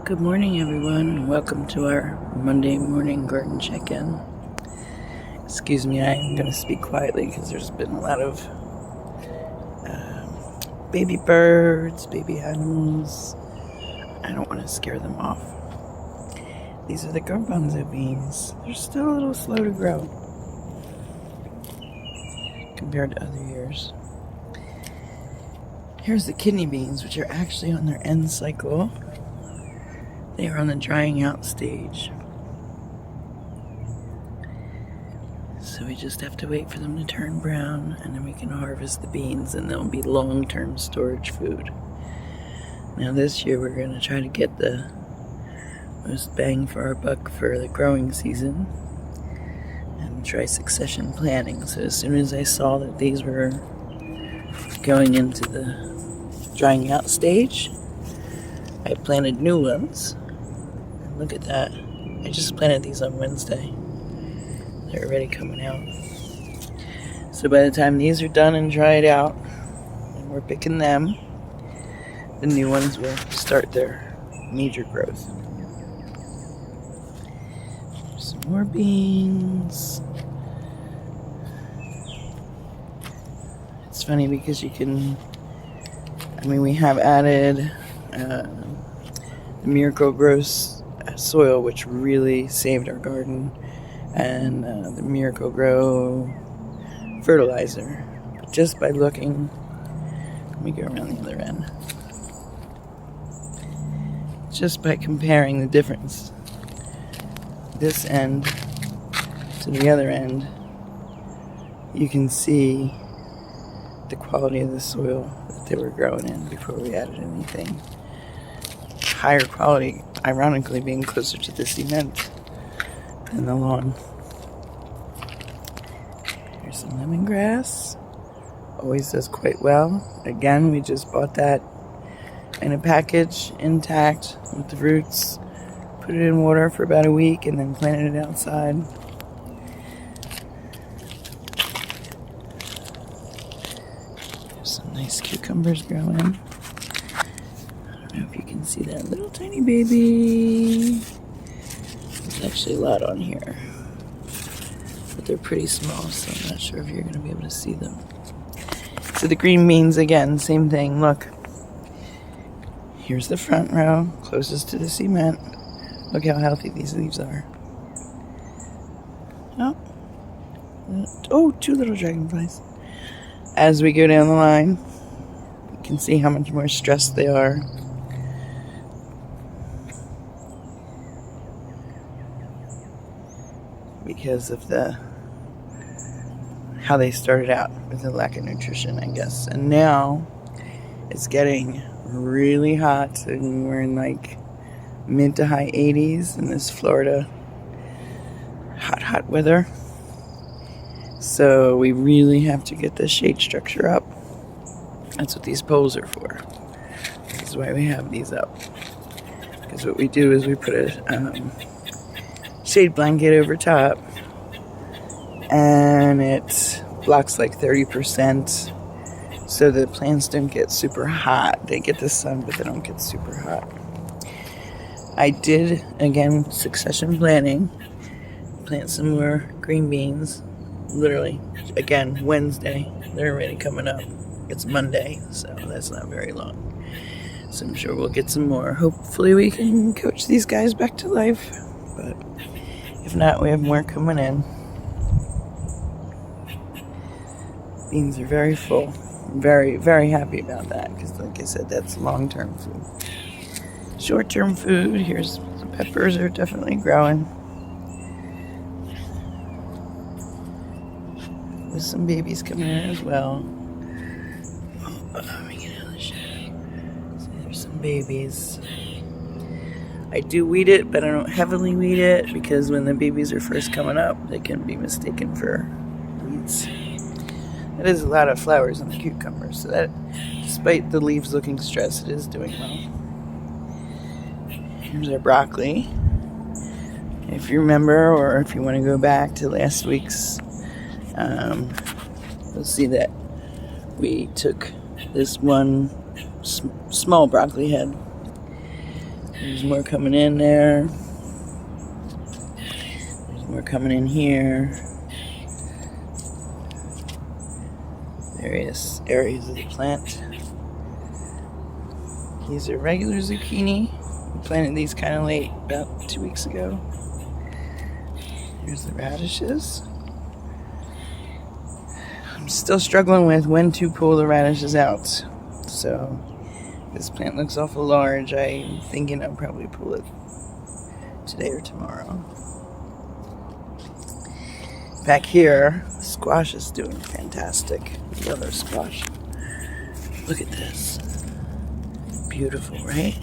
Good morning, everyone, and welcome to our Monday morning garden check-in. Excuse me, I'm going to speak quietly because there's been a lot of baby birds, baby animals. I don't want to scare them off. These are the garbanzo beans. They're still a little slow to grow compared to other years. Here's the kidney beans, which are actually on their end cycle. They are on the drying out stage. So we just have to wait for them to turn brown, and then we can harvest the beans, and they'll be long-term storage food. Now this year we're going to try to get the most bang for our buck for the growing season and try succession planting. So as soon as I saw that these were going into the drying out stage, I planted new ones. And look at that. I just planted these on Wednesday. They're already coming out. So by the time these are done and dried out, and we're picking them, the new ones will start their major growth. Some more beans. It's funny because you can, we have added the Miracle-Gro soil, which really saved our garden, and the Miracle-Gro fertilizer. But just by looking, let me go around the other end. Just by comparing the difference, this end to the other end, you can see the quality of the soil that they were growing in before we added anything. Higher quality, ironically, being closer to the cement than the lawn. Here's some lemongrass. Always does quite well. Again, we just bought that in a package, intact, with the roots. Put it in water for about a week and then planted it outside. There's some nice cucumbers growing. I don't know if you can see that little tiny baby. There's actually a lot on here, but they're pretty small, so I'm not sure if you're going to be able to see them. So the green beans, again, same thing. Look, here's the front row, closest to the cement. Look how healthy these leaves are. Oh, two little dragonflies. As we go down the line, you can see how much more stressed they are. Because of how they started out with the lack of nutrition, I guess. And now it's getting really hot, and we're in like mid to high 80s in this Florida hot weather. So we really have to get the shade structure up. That's what these poles are for. This is why we have these up. Because what we do is we put a shade blanket over top, and it blocks like 30%, so the plants don't get super hot. They get the sun, but they don't get super hot. I did, again, succession planting, plant some more green beans, literally, again, Wednesday. They're already coming up. It's Monday, so that's not very long. So I'm sure we'll get some more. Hopefully we can coach these guys back to life, but if not, we have more coming in. Beans are very full. I'm very, very happy about that, because like I said, that's long-term food. Short-term food, here's the peppers are definitely growing. With some babies coming in as well. Let me get out of the shade. So there's some babies. I do weed it, but I don't heavily weed it, because when the babies are first coming up, they can be mistaken for weeds. It is a lot of flowers on the cucumbers, so that, despite the leaves looking stressed, it is doing well. Here's our broccoli. If you remember, or if you want to go back to last week's, you'll see that we took this one small broccoli head There's more coming in there. There's more coming in here. Various areas of the plant. These are regular zucchini. We planted these kind of late, about 2 weeks ago. Here's the radishes. I'm still struggling with when to pull the radishes out. So this plant looks awful large. I'm thinking I'll probably pull it today or tomorrow. Back here, squash is doing fantastic. Love our squash. Look at this. Beautiful, right?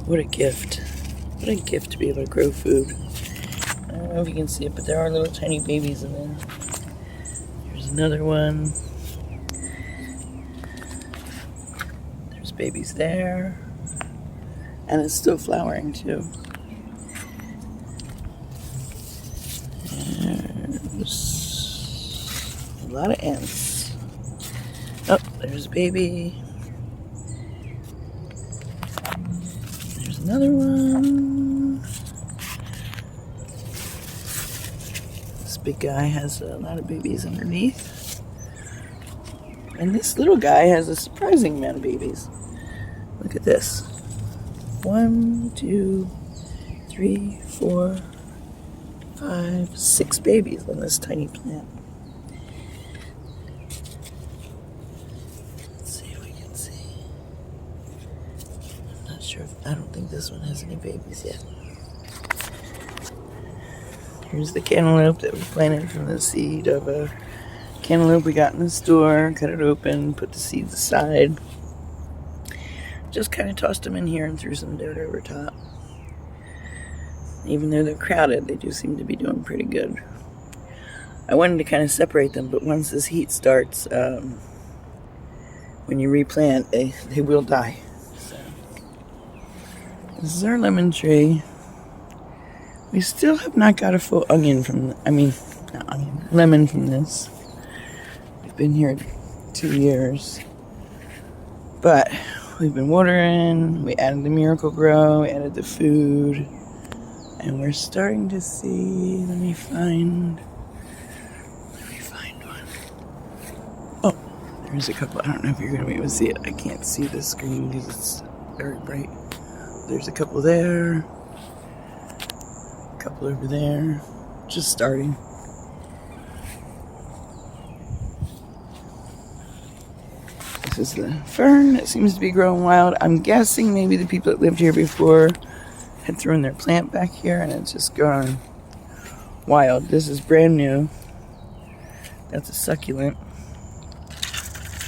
What a gift. What a gift to be able to grow food. I don't know if you can see it, but there are little tiny babies in there. There's another one. There's babies there. And it's still flowering too. There's a lot of ants. Oh, there's a baby. There's another one. This big guy has a lot of babies underneath. And this little guy has a surprising amount of babies. Look at this. 1, 2, 3, 4, 5, 6 babies on this tiny plant. Let's see if we can see. I'm not sure I don't think this one has any babies yet. Here's the cantaloupe that we planted from the seed of a cantaloupe we got in the store. Cut it open, put the seeds aside. Just kind of tossed them in here and threw some dirt over top. Even though they're crowded, they do seem to be doing pretty good. I wanted to kind of separate them, but once this heat starts, when you replant, they will die. So, this is our lemon tree. We still have not got a full lemon from this. We've been here 2 years. But we've been watering, we added the Miracle-Gro, we added the food. And we're starting to see, let me find one. Oh, there's a couple. I don't know if you're going to be able to see it. I can't see the screen because it's very bright. There's a couple there. A couple over there. Just starting. This is the fern that seems to be growing wild. I'm guessing maybe the people that lived here before had thrown their plant back here and it's just gone wild. This is brand new. That's a succulent.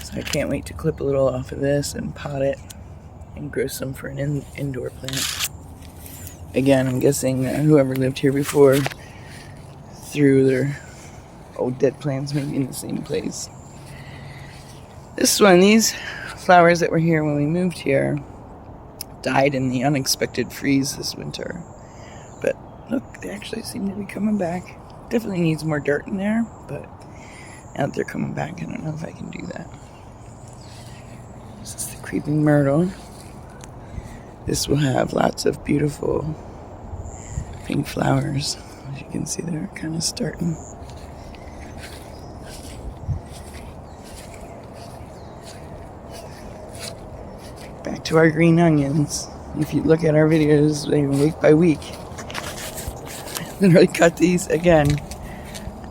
So I can't wait to clip a little off of this and pot it and grow some for an indoor plant. Again, I'm guessing that whoever lived here before threw their old dead plants maybe in the same place. This one, these flowers that were here when we moved here died in the unexpected freeze this winter. But look, they actually seem to be coming back. Definitely needs more dirt in there, but now that they're coming back, I don't know if I can do that. This is the creeping myrtle. This will have lots of beautiful pink flowers. As you can see, they're kind of starting. Back to our green onions. If you look at our videos week by week, I literally cut these again.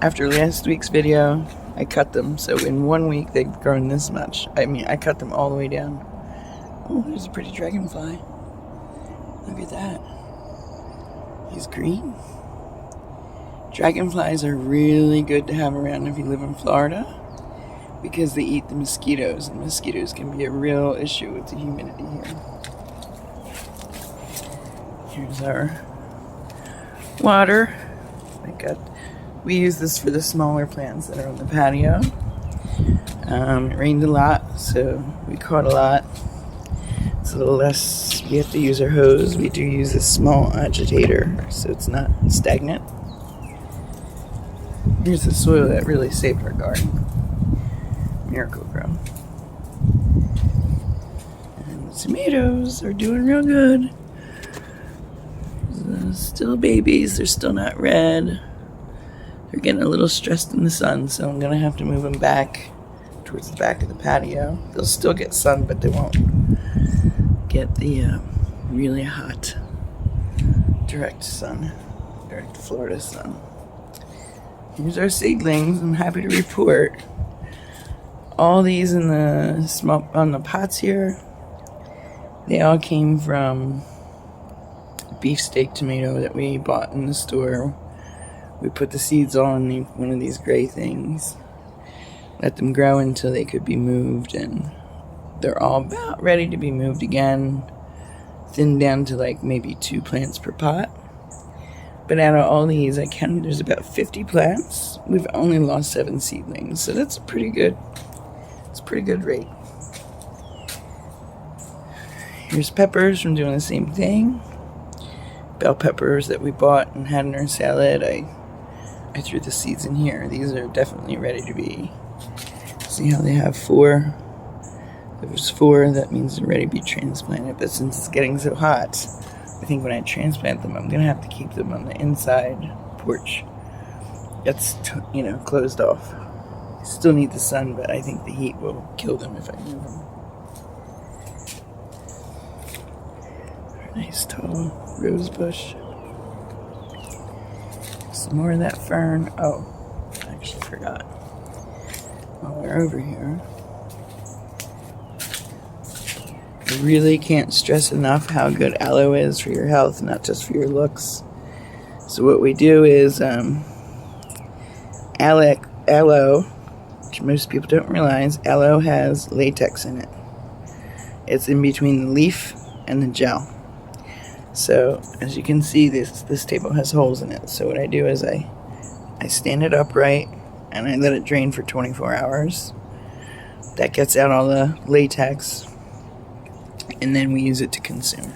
After last week's video, I cut them. So in 1 week, they've grown this much. I cut them all the way down. Oh, there's a pretty dragonfly. Look at that. He's green. Dragonflies are really good to have around if you live in Florida, because they eat the mosquitoes, and mosquitoes can be a real issue with the humidity here. Here's our water. We use this for the smaller plants that are on the patio. It rained a lot, so we caught a lot. It's a little less, we have to use our hose. We do use a small agitator, so it's not stagnant. Here's the soil that really saved our garden. Miracle-Gro. And the tomatoes are doing real good. still babies. They're still not red. They're getting a little stressed in the sun, so I'm gonna have to move them back towards the back of the patio. They'll still get sun, but they won't get the really hot direct Florida sun. Here's our seedlings. I'm happy to report all these in the on the pots here. They all came from beefsteak tomato that we bought in the store. We put the seeds all in one of these gray things, let them grow until they could be moved, and they're all about ready to be moved again, thinned down to like maybe 2 plants per pot. But out of all these, I counted there's about 50 plants. We've only lost 7 seedlings, so that's pretty good. It's a pretty good rate. Here's peppers from doing the same thing. Bell peppers that we bought and had in our salad. I threw the seeds in here. These are definitely ready to be. See how they have 4? There was 4, that means they're ready to be transplanted. But since it's getting so hot, I think when I transplant them, I'm going to have to keep them on the inside porch. That's, closed off. Still need the sun, but I think the heat will kill them if I move them. Nice tall rose bush. Some more of that fern. Oh, I actually forgot. While we're over here, I really can't stress enough how good aloe is for your health, not just for your looks. So what we do is aloe, which most people don't realize, aloe has latex in it. It's in between the leaf and the gel. So as you can see, this table has holes in it. So what I do is I stand it upright and I let it drain for 24 hours. That gets out all the latex, and then we use it to consume.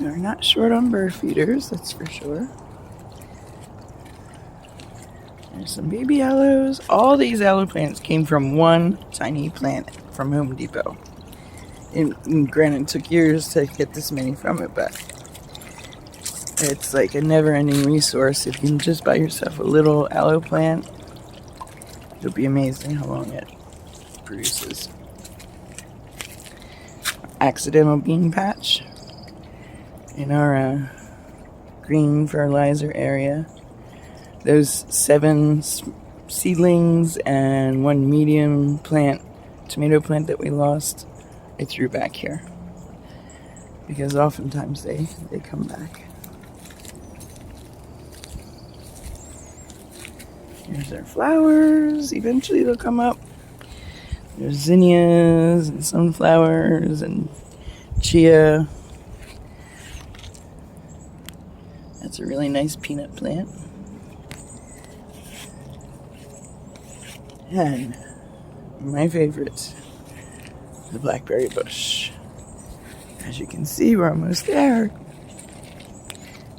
We're not short on bird feeders, that's for sure. There's some baby aloes. All these aloe plants came from one tiny plant from Home Depot. And granted, it took years to get this many from it, but it's like a never-ending resource. If you can just buy yourself a little aloe plant, you'll be amazed at how long it produces. Accidental bean patch in our green fertilizer area. Those 7 seedlings and 1 medium tomato plant that we lost, I threw back here. Because oftentimes they come back. Here's our flowers. Eventually they'll come up. There's zinnias and sunflowers and chia. That's a really nice peanut plant. And my favorite, the blackberry bush. As you can see, we're almost there.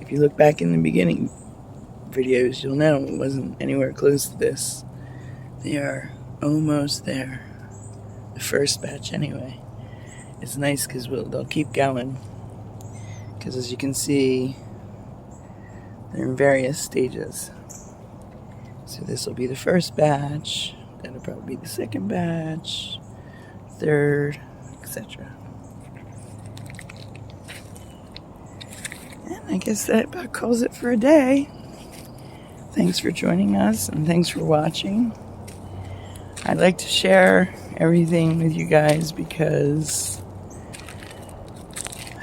If you look back in the beginning videos, you'll know it wasn't anywhere close to this. They are almost there. The first batch anyway. It's nice because they'll keep going. Because as you can see, they're in various stages. So this will be the first batch. That'll probably be the second batch, third, etc. And I guess that about calls it for a day. Thanks for joining us, and thanks for watching. I'd like to share everything with you guys because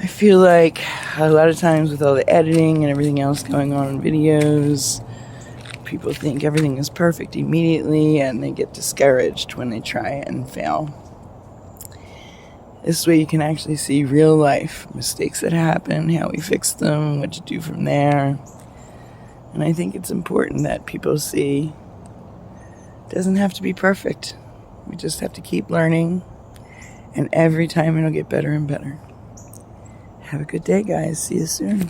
I feel like a lot of times with all the editing and everything else going on in videos, people think everything is perfect immediately and they get discouraged when they try it and fail. This way you can actually see real life mistakes that happen, how we fix them, what to do from there. And I think it's important that people see it doesn't have to be perfect. We just have to keep learning, and every time it'll get better and better. Have a good day, guys. See you soon.